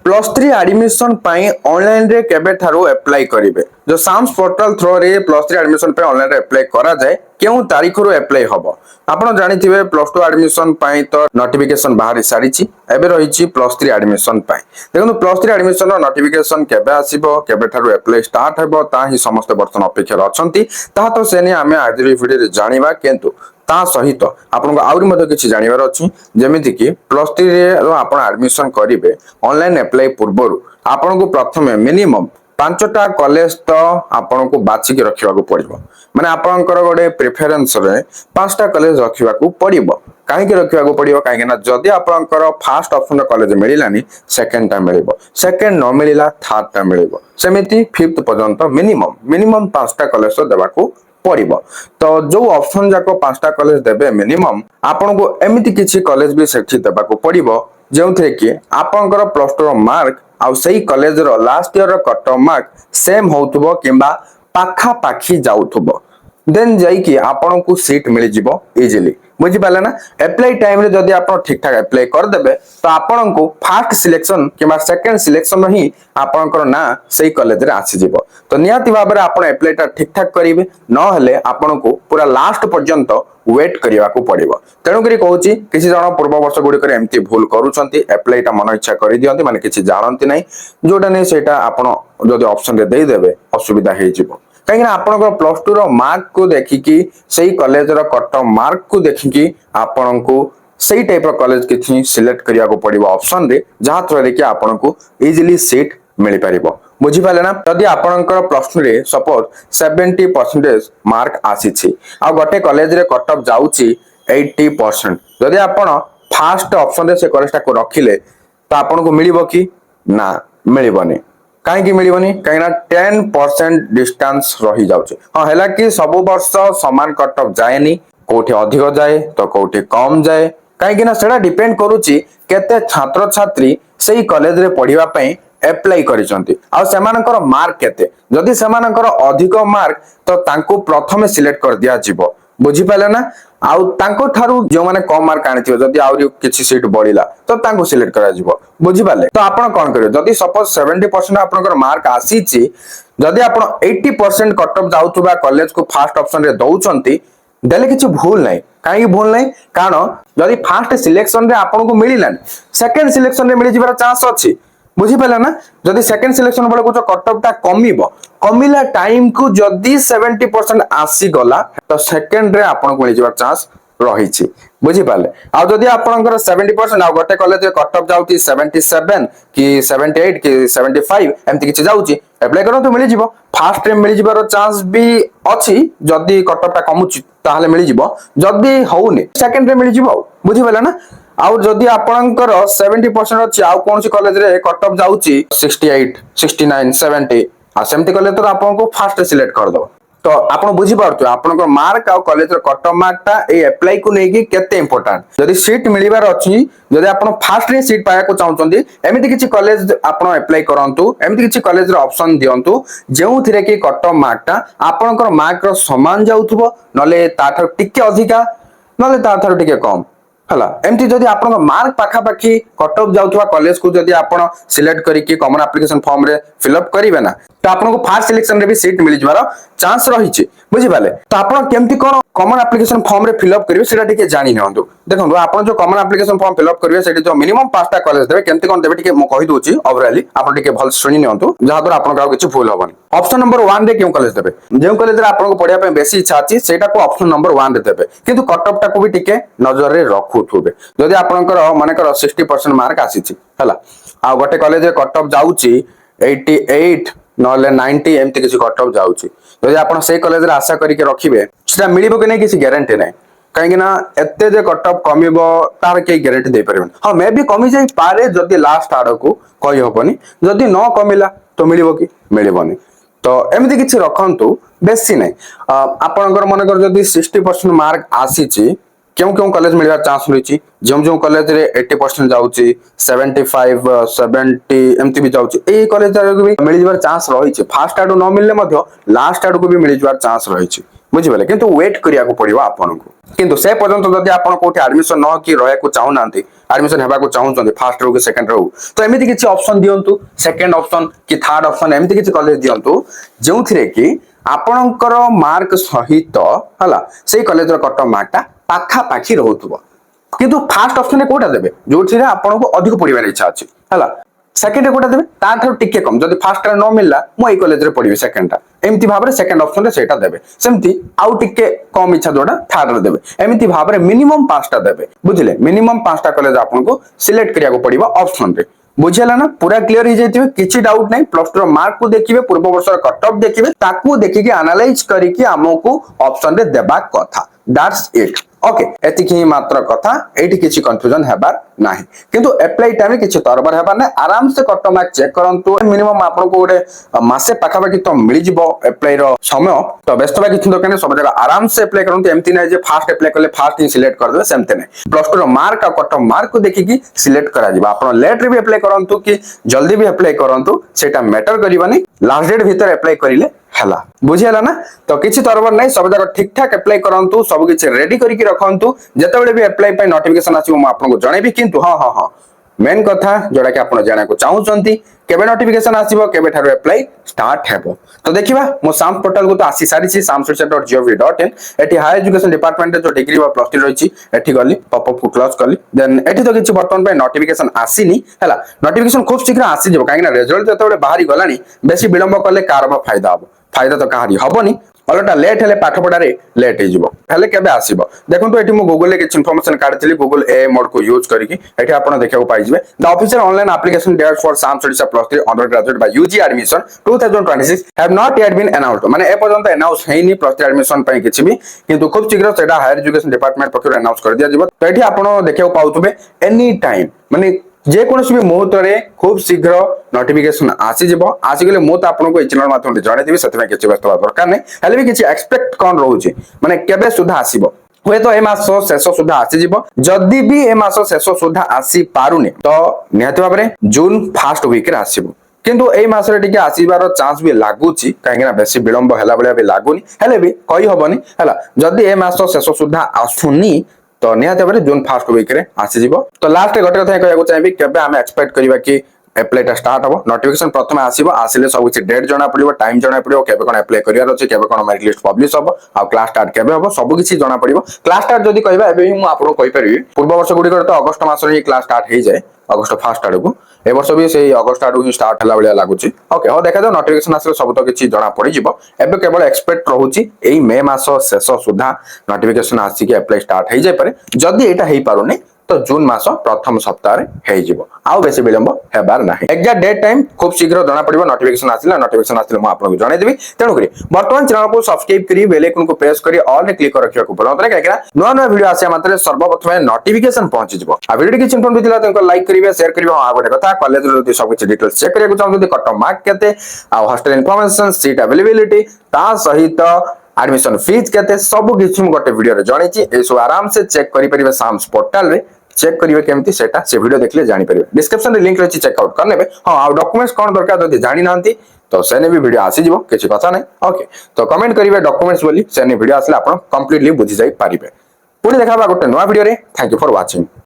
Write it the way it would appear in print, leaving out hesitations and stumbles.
+3 admission पाई online रे केबे थारो अप्लाई करिवे जो साम्स पोर्टल थ्रू रे +3 एडमिशन पे ऑनलाइन रे अप्लाई करा जाए केउ तारीख रो अप्लाई हबो आपण जानिथिबे +2 एडमिशन पाई तो नोटिफिकेशन बाहर सारिछि एबे रहिछि +3 एडमिशन पाई देखो +3 एडमिशन रो नोटिफिकेशन केबे आसीबो केबे थारो अप्लाई स्टार्ट हेबो ता ही समस्त वर्तमान अपेक्षा अछंती ता तो सेने आमे आज वीडियो रे जानिबा केंतु ता सहित आपन आउरी मते किछि जानिबार अछि जेमिति कि +3 रे आपण एडमिशन करिवे ऑनलाइन अप्लाई पूर्वरु आपन को प्रथमे मिनिमम 5टा कॉलेज तो आपन को बाछि के रखिबा को पड़िबो माने आपनकर गोटे प्रेफरेंस रे 5टा कॉलेज रखिबा को पड़िबो काहे के रखिबा को पड़िबो काहे ना जदी आपनकर फर्स्ट ऑप्शन कॉलेज मिलिलानी सेकंड टा मिलिबो सेकंड न मिलिला थर्ड टा मिलिबो सेमिति फिफ्थ पर्यंत मिनिमम 5टा कॉलेज तो देबा को पड़िबो तो जो ऑप्शन जाको 5टा कॉलेज देबे मिनिमम आपन को एमिति किछि कॉलेज भी सेठी देबा को पड़िबो जेउथे कि आपनकर +2 रो मार्क आउ सही कॉलेज रो लास्ट ईयर रो कट ऑफ मार्क सेम होउथबो किबा पाखा पाखी जाउथबो देन जाई कि आपन को सीट मिल जिवो इजीली बुझी पाले ना अप्लाई टाइम रे जदी आपन ठीक ठाक अप्लाई कर देबे तो आपन को फर्स्ट सिलेक्शन किबा सेकंड सिलेक्शन ही आपनकर ना सही कॉलेज रे आसी जिवो तो नियाति भाबरे आपन अप्लाई ता ठीक ठाक करिवे न हले आपन को पूरा लास्ट पर्यंत वेट करिया को पड़िबो तेनु करी कहूची किछि जण पूर्व वर्ष गुडी करे एम्ति भूल करूछंती अप्लाई ता मन इच्छा करि दियंती माने किछि जानंती नै जोटा नै सेटा आपन जदी ऑप्शन रे देई देबे असुविधा हे जिवो कहीं आपन +2 रो मार्क को देखिकी सही कॉलेज रो कट ऑफ मार्क को देखिकी आपन को सही टाइप रो कॉलेज किछि सिलेक्ट करिया को पड़िबो ऑप्शन रे जहा थ्रू रे कि आपन को इजीली सीट मिल पारिबो बुझी पाले ना जदी आपनकर +2 रे सपोज 70% मार्क आसीछि आ गोटे कॉलेज रे कट ऑफ जाउछि 80% जदी आपन फर्स्ट ऑप्शन रे से कॉलेज को रखिले तो आपन को मिलिबो कि ना मिलिबोनी काहे कि मिलिबोनी काहे ना 10% डिस्टेंस रही जाउछि हां हैला कि सब वर्ष समान कट ऑफ जाएनी कोठी अधिक जाए तो कोठी कम जाए काहे कि ना सेडा डिपेंड करूछि केते छात्र छात्री सही कॉलेज रे पढिबा पई अप्लाई करिसंती आ सेमानकर मार्क केते जदी सेमानकर अधिक मार्क तो तांको प्रथमे सिलेक्ट कर दिया जिवो बुझी पाले ना आउ तांको थारु जो माने कम मार्क आनिथियो जदी आउरी किछि सीट बढिला तो तांको सिलेक्ट करा जिवो बुझी पाले तो आपण कोन करियो जदी सपोज 70% आपनकर मार्क आसीछि जदी आपण 80% कट ऑफ जाउथबा कॉलेज को फर्स्ट ऑप्शन रे दउचंती देले किछि भूल नै काहे भूल नै कारण जदी फर्स्ट सिलेक्शन रे आपण को मिलिलानी सेकंड सिलेक्शन रे मिलि जिबार चांस अछि बुझी पाले ना जदी सेकंड सिलेक्शन बळे को कट ऑफ ता कमिला टाइम को जदी 70% आसी गला तो सेकंड रे आपन को मिल जिबार चांस रहिछि बुझी पाले आ जदी आपनकर 70% आ गोटे कॉलेज रे कट ऑफ जाउती 77 कि 78 कि 75 एमति किछि जाउची अप्लाई करो तो मिल जिवो फर्स्ट रे मिल जिबार चांस भी अछि जदी कट ऑफ ता कमुची ताहाले मिल जिवो जदी होउनी सेकंड रे मिल जिवो बुझी पाले ना आउ जदी आपनकर 70% अछि आउ कोनसी कॉलेज रे कट ऑफ जाउची 68 69 70 आ सेमति कॉलेज तो आपन को फर्स्ट सिलेक्ट कर दो तो आपण बुझी पारतो आपनकर मार्क आ कॉलेज रे कट ऑफ मार्क ता ए अप्लाई को नै कि केते इंपोर्टेंट जदी सीट मिलिबार अछि जदी आपण फर्स्ट रे सीट पाया को चाहउचंदी एमिति किछि कॉलेज आपण अप्लाई करंतु एमिति किछि कॉलेज रे ऑप्शन दियंतु जेउ थिरे कि कट ऑफ मार्क ता आपनकर मार्क रो समान जाउथबो नले ताठर टिके अधिका नले ताठर टिके कम हला एमती जदी आपन मार्क पाखा पाखी कट ऑफ जाउथवा कॉलेज को जदी आपन सिलेक्ट करी कि कॉमन एप्लीकेशन फॉर्म रे फिल अप करिवे ना तो आपन को फर्स्ट सिलेक्शन रे भी सीट मिल जबार चांस रही छि बुझी पाले तो आपन केमती कोन कॉमन एप्लीकेशन फॉर्म रे फिल अप करिवे सेटा टिके जानि नहंतु देखंतु आपन जो common application form fill up करिवे सेटी जो मिनिमम 5टा कॉलेज देबे केमती कोन देबे टिके म कहि दोछि ओवरऑली आपन टिके भल सुनि नहंतु जहा द्वारा आपन का किछि भूल होबनी ऑप्शन नंबर 1 रे केउ कॉलेज देबे जेउ कॉलेज रे आपन को पढिया पे बेसी इच्छा अछि सेटा को ऑप्शन नंबर 1 रे देबे किंतु कट ऑफ टा को भी टिके नजर रे रखुथुबे जदी आपनकर माने कर 60% मार्क आसीछि हला आ गोटे कॉलेज रे कट ऑफ जाउछि 88 नले 90 एमती किसी कट ऑफ जाउछि जदी आपण से कॉलेज रे आशा करी के रखिबे सेटा मिलिबो कि नै किसी गारंटी नै काहे ना एते जे कट ऑफ कमिबो तार के गारंटी दे परबे हां मे भी कमी जाई पारे जदी लास्ट आड़ को कहि होबनी जदी न कमिला तो मिलिबो कि मिलिबोनी तो एमती किछि रखंतु बेसी नै आपनकर मन कर जदी 60% मार्क आसीछि क्यों कॉलेज मिलवा चांस रही जो कॉलेज रे 80% जाउची 75 70 एमती भी जाउची ए कॉलेज रे भी मिल जबार चांस रही फर्स्ट आडू न मिलले मध्य लास्ट आडू को भी मिल जबार चांस रही बुझिपारे किंतु वेट करिया को पड़िबो आपनको किंतु से पर्यंत जदि आपण कोठी एडमिशन न कि रहया को चाहू नांती एडमिशन हेबा को चाहूचंती फर्स्ट रो कि सेकंड रो तो एमिति किछि ऑप्शन दियंतु सेकंड ऑप्शन कि थर्ड ऑप्शन एमिति किछि कॉलेज दियंतु जेउथिरे कि आपणकर मार्क सहित हला सेही कॉलेज रो कट मार्क ता पाखा पाखी रहउतबो किंतु फर्स्ट ऑप्शन रे कोटा देबे जोथिरे आपनको अधिक पढिबार इच्छा अछि हला सेकंड रे कोटा देबे ता थार टिके कम जदि फर्स्ट रे न मिलला मो एई कॉलेज रे पढिबे सेकंड ता एमिति भाबरे सेकंड ऑप्शन रे सेटा देबे सेमति आउ टिके कम इच्छा जोडा थर्ड रे देबे एमिति भाबरे मिनिमम 5 टा देबे बुझिले मिनिमम 5 टा कॉलेज आपनको सिलेक्ट करिया को पड़िबो ऑप्शन रे बुझिला ना पूरा क्लियर हो जाइए किसी डाउट नहीं प्लस टू मार्क को देखिए पूर्व वर्ष कट ऑफ देखिए ताकू देखिए एनालाइज करके हमको ऑप्शन रे देबा कथा दैट्स इट ओके एतिक ही मात्र कथा एठी किछि कंफ्यूजन हेबार नाही किंतु अप्लाई टाइम रे किछि तरबर हेबार नै आराम से कट मार्क चेक करंतु मिनिमम आपन को गोटे मासे पाखा पाखी तो मिली जिवो अप्लाई रो समय तो व्यस्त बा किछि दरकार सब जगह आराम से अप्लाई करंतु एमति नै जे फास्ट अप्लाई करले फास्ट ही सिलेक्ट कर देबे सेमते नै प्लस टू रो मार्क आ कट मार्क को देखि कि सिलेक्ट करा जिवो आपन लेट रे भी अप्लाई करंतु कि जल्दी भी अप्लाई करंतु सेटा मैटर करिवानी लास्ट डेट भीतर अप्लाई करिले हला बुझियाला ना तो किछि तरबर नै सब जगह ठीक ठाक अप्लाई करंतु सब किछि रेडी करिकि रखंतु जेतेबेले भी अप्लाई पय नोटिफिकेशन आसीबो म आपनको जणेबी किंतु हां मेन कथा जोडा कि आपण जाना को चाहूचंती केबे नोटिफिकेशन आसीबो केबे थारो अप्लाई स्टार्ट हेबो तो देखिबा मो साम पोर्टल को तो आसी सारी छी samsricha.gov.in एठी हायर एजुकेशन डिपार्टमेंट जो डिग्री व प्लस 3 रहिछि एठी गली पॉप अप क्लोज कली देन एठी तो किछि बर्तन पे नोटिफिकेशन आसीनी हला नोटिफिकेशन खूब शीघ्र आसी जबो काहे ना रिजल्ट जेतेबेले बाहरी गलानी बेसी विलंब करले कारबा फायदा तो कहारी हबनी अलटा लेट हेले पाठ पढारे लेट हे जिवो हेले केबे आसीबो देखन तो एठी मो गूगल ले किछ इंफॉर्मेशन काढितली गूगल ए मोड को यूज करिकि एठी आपण देखिया को पाइजिबे the official online application date for samsricha plus 3 under graduate by UG admission 2026 have not yet been announced माने ए पर्यंत अनाउंस हेनी प्लस 3 एडमिशन पय किछ भी किंतु खूब शीघ्र सेटा हायर एजुकेशन डिपार्टमेंट पक्षरु अनाउंस कर दिया जिवो तो एठी आपण देखिया को पाउतबे एनी टाइम माने जे कोनोसी भी मुहूर्त रे खूब शीघ्र नोटिफिकेशन आसी जिवो आसी गेले मो त आपनको ए चैनल माध्यम जणे देबी सेतमे किछि व्यस्त दरकार नै हेले भी किछि एक्सपेक्ट कोन रहउछि माने केबे सुधा आसीबो हुए तो ए मास शेष सुधा आसी जिवो जदी भी ए मास शेष सुधा आसी पारुनी तो निहत भाबरे जून फर्स्ट वीक रे आसीबो किंतु ए मास रे टिके आसीबार चांस भी लागुची काहेना बेसी विलंब हला बलिया भी लागुनी हेले भी कहि हबनी हला जदी ए मास शेष सुधा आसुनी तो निहत भाबरे जून फर्स्ट वीक रे आसी जिवो तो लास्ट गोटे कथा कहया को चाहिबी केबे हम एक्सपेक्ट करबा कि अप्लाई टा स्टार्ट हो नोटिफिकेशन प्रथम आसीबो आसिले सब किछि डेट जणा पड़िबो टाइम जणा पड़िबो केबे कोन अप्लाई करियार अछि केबे कोन मेरिट लिस्ट पब्लिश हो आ क्लास स्टार्ट केबे हो सब किछि जणा पड़िबो क्लास स्टार्ट जदी कहबा एबे मु आपरो कहि परिबी पूर्व वर्ष गुडी तो अगस्त मास रे क्लास स्टार्ट हे जाय अगस्त फर्स्ट आडू ए वर्ष भी से अगस्त आडू ही स्टार्ट हला बलिया लागुची ओके हो देखा जाओ नोटिफिकेशन आसिले सब तो किछि जणा पड़ि जिवो एबे केवल एक्सपेक्ट रहउची एई मे मास शेष सुधा नोटिफिकेशन आसी के अप्लाई स्टार्ट हे जाय पारे जदी एटा हे पारुनी तो जून मास प्रथम सप्ताह रे हे जिवो आउ बेसी विलंब हेबार नाही एग्जैक्ट डेट टाइम खूब शीघ्र जणा पड़िबो नोटिफिकेशन आसिले म आपनको जणाइ देबी तेनु करी वर्तमान चैनल को सब्सक्राइब करी बेल आइकन को प्रेस करी ऑल रे क्लिक कर रखिया को बोलत रे काकरा नवा वीडियो आसे मात्र सर्वप्रथम नोटिफिकेशन पहुंची जिवो आ वीडियो किछ इन्फॉर्म दिला तो लाइक करिवे शेयर करिवे आ गोटे कथा कॉलेज रे सब किछ डिटेल्स चेक करिया को चाहू कट मार्क केते आ हॉस्टल इन्फॉर्मेशन सीट अवेलेबिलिटी ता सहित एडमिशन फीस केते सब किछ हम गोटे वीडियो रे जणैछि ए सो आराम से चेक करि परिबे साम्स पोर्टल रे चेक करिवे केमती सेटा से वीडियो देखले जानि परिबे डिस्क्रिप्शन रे लिंक रहछि चेक आउट करनेबे हां आ डॉक्यूमेंट्स कोन दरकार जदि जानि नांती तो सेने भी वीडियो आसी जिवो किछि कथा नै ओके तो कमेंट करिवे डॉक्यूमेंट्स बोली सेने वीडियो आसले आपण कंप्लीटली बुझि जाई पारिबे पुनी देखाबा गोटे नवा वीडियो रे थैंक यू फॉर वाचिंग।